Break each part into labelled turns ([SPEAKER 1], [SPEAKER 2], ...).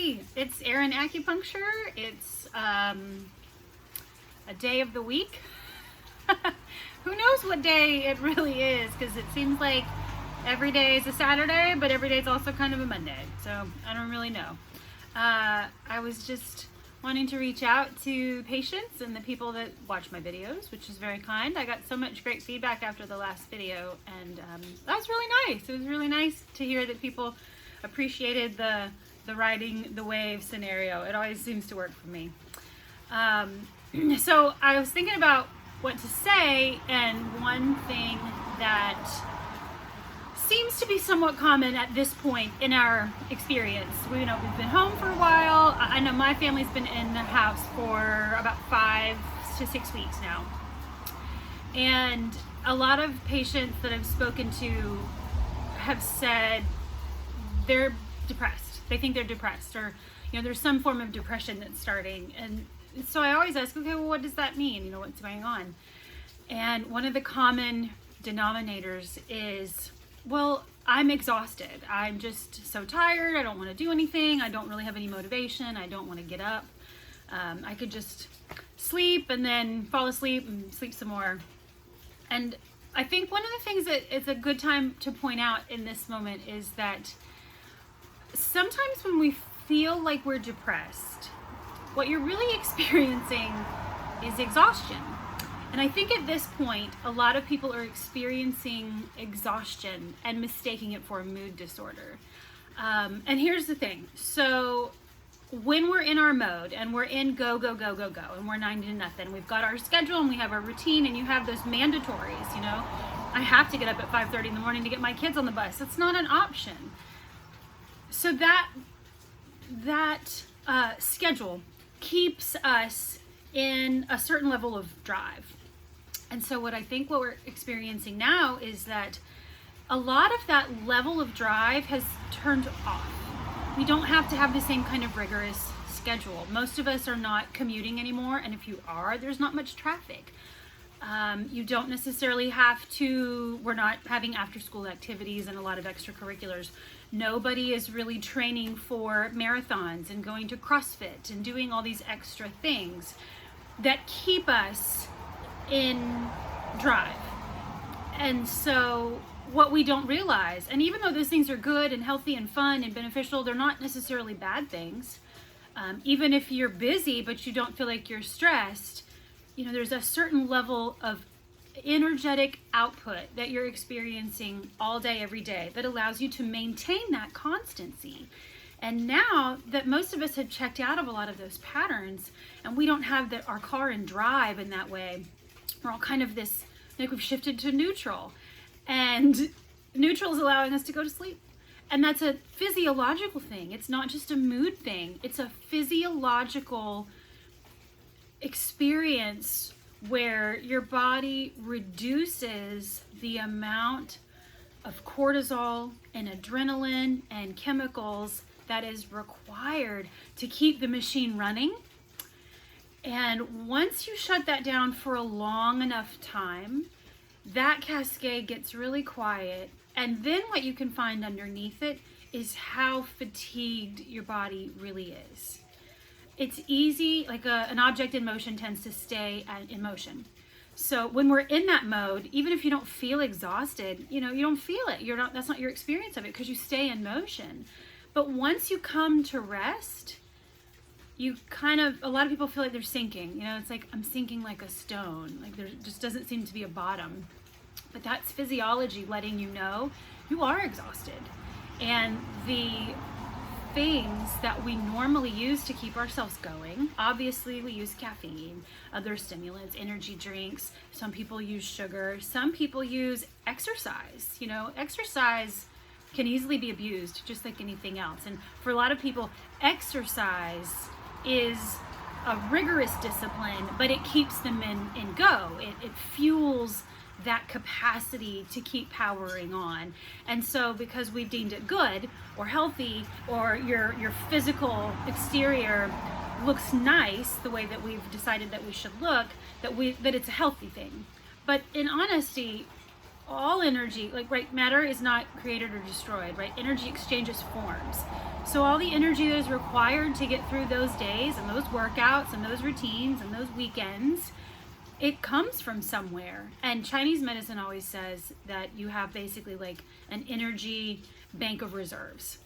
[SPEAKER 1] Hey, it's Erin Acupuncture. It's a day of the week. Who knows what day it really is, because it seems like every day is a Saturday, but every day is also kind of a Monday. So I don't really know. I was just wanting to reach out to patients and the people that watch my videos, which is very kind. I got so much great feedback after the last video, and that was really nice. It was really nice to hear that people appreciated the riding the wave scenario. It always seems to work for me. So I was thinking about what to say, and one thing that seems to be somewhat common at this point in our experience. We've been home for a while. I know my family's been in the house for about 5 to 6 weeks now. And a lot of patients that I've spoken to have said they're depressed. They think they're depressed, or there's some form of depression that's starting. And so I always ask, okay, well, what does that mean? What's going on? And one of the common denominators is, well, I'm exhausted. I'm just so tired. I don't want to do anything. I don't really have any motivation. I don't want to get up. I could just sleep and then fall asleep and sleep some more. And I think one of the things that it's a good time to point out in this moment is that sometimes when we feel like we're depressed, what you're really experiencing is exhaustion. And I think at this point, a lot of people are experiencing exhaustion and mistaking it for a mood disorder. And here's the thing. So when we're in our mode and we're in go, go, go, go, go, and we're 9 to nothing, we've got our schedule and we have our routine, and you have those mandatories, I have to get up at 5:30 in the morning to get my kids on the bus. It's not an option. So that schedule keeps us in a certain level of drive. And so what we're experiencing now is that a lot of that level of drive has turned off. We don't have to have the same kind of rigorous schedule. Most of us are not commuting anymore, and if you are, there's not much traffic. You don't necessarily have to, we're not having after-school activities and a lot of extracurriculars. Nobody is really training for marathons and going to CrossFit and doing all these extra things that keep us in drive. And so what we don't realize, and even though those things are good and healthy and fun and beneficial, they're not necessarily bad things. Even if you're busy but you don't feel like you're stressed, there's a certain level of energetic output that you're experiencing all day, every day, that allows you to maintain that constancy. And now that most of us have checked out of a lot of those patterns, and we don't have our car in drive in that way, we're all kind of we've shifted to neutral. And neutral is allowing us to go to sleep. And that's a physiological thing. It's not just a mood thing. It's a physiological experience where your body reduces the amount of cortisol and adrenaline and chemicals that is required to keep the machine running. And once you shut that down for a long enough time, that cascade gets really quiet. And then what you can find underneath it is how fatigued your body really is. It's easy, like an object in motion tends to stay in motion. So when we're in that mode, even if you don't feel exhausted, you don't feel it. That's not your experience of it, because you stay in motion. But once you come to rest, a lot of people feel like they're sinking. It's like, I'm sinking like a stone. Like there just doesn't seem to be a bottom. But that's physiology letting you know you are exhausted. And the things that we normally use to keep ourselves going, obviously we use caffeine, other stimulants, energy drinks. Some people use sugar. Some people use exercise. Exercise can easily be abused, just like anything else. And for a lot of people, exercise is a rigorous discipline, but it keeps them in go. It fuels that capacity to keep powering on. And so because we've deemed it good or healthy, or your physical exterior looks nice the way that we've decided that we should look, that it's a healthy thing. But in honesty, all energy, like, right, matter is not created or destroyed, right? Energy exchanges forms. So all the energy that is required to get through those days and those workouts and those routines and those weekends, it comes from somewhere. And Chinese medicine always says that you have basically like an energy bank of reserves.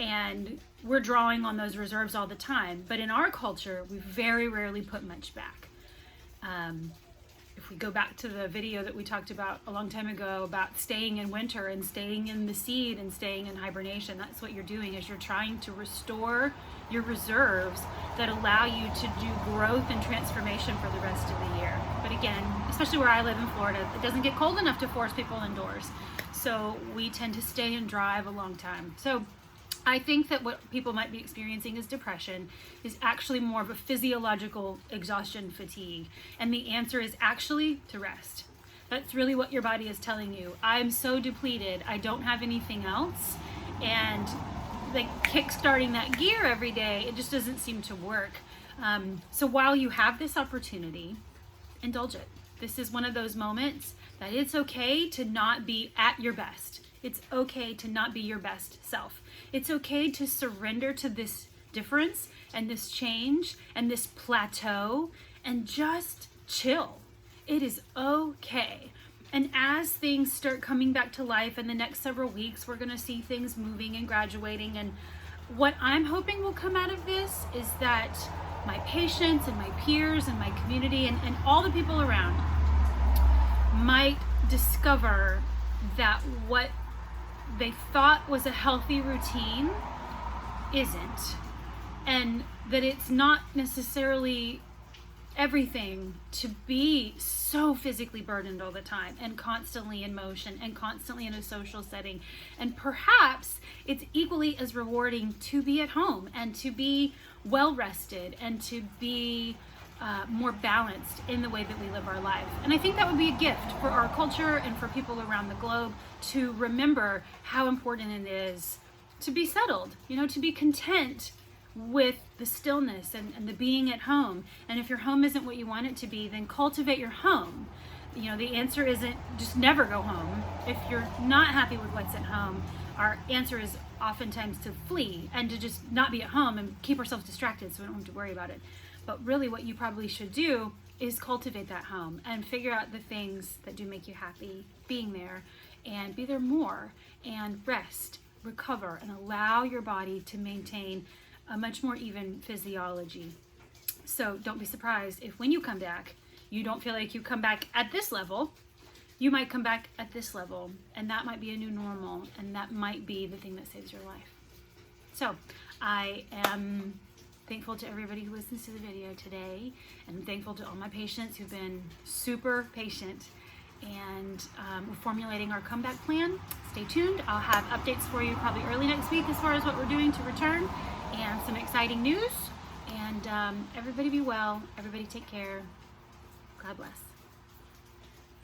[SPEAKER 1] And we're drawing on those reserves all the time. But in our culture, we very rarely put much back. If we go back to the video that we talked about a long time ago about staying in winter and staying in the seed and staying in hibernation, that's what you're doing, is you're trying to restore your reserves that allow you to do growth and transformation for the rest of the year. But again, especially where I live in Florida, it doesn't get cold enough to force people indoors. So we tend to stay and drive a long time. So I think that what people might be experiencing as depression is actually more of a physiological exhaustion, fatigue. And the answer is actually to rest. That's really what your body is telling you. I'm so depleted, I don't have anything else. And like kick-starting that gear every day, it just doesn't seem to work. So while you have this opportunity, indulge it. This is one of those moments that it's okay to not be at your best. It's okay to not be your best self. It's okay to surrender to this difference and this change and this plateau and just chill. It is okay. And as things start coming back to life in the next several weeks, we're going to see things moving and graduating. And what I'm hoping will come out of this is that my patients and my peers and my community and all the people around might discover that what they thought was a healthy routine isn't, and that it's not necessarily everything to be so physically burdened all the time and constantly in motion and constantly in a social setting. And perhaps it's equally as rewarding to be at home and to be well rested and to be more balanced in the way that we live our life. And I think that would be a gift for our culture and for people around the globe to remember how important it is to be settled, to be content with the stillness and the being at home. And if your home isn't what you want it to be, then cultivate your home. The answer isn't just never go home. If you're not happy with what's at home, our answer is oftentimes to flee and to just not be at home and keep ourselves distracted so we don't have to worry about it. But really what you probably should do is cultivate that home and figure out the things that do make you happy being there, and be there more, and rest, recover, and allow your body to maintain a much more even physiology. So don't be surprised if when you come back, you don't feel like you come back at this level. You might come back at this level, and that might be a new normal, and that might be the thing that saves your life. So I am thankful to everybody who listens to the video today, and I'm thankful to all my patients who've been super patient. And we're formulating our comeback plan. Stay tuned. I'll have updates for you probably early next week as far as what we're doing to return, and some exciting news. And everybody be well. Everybody take care. God bless.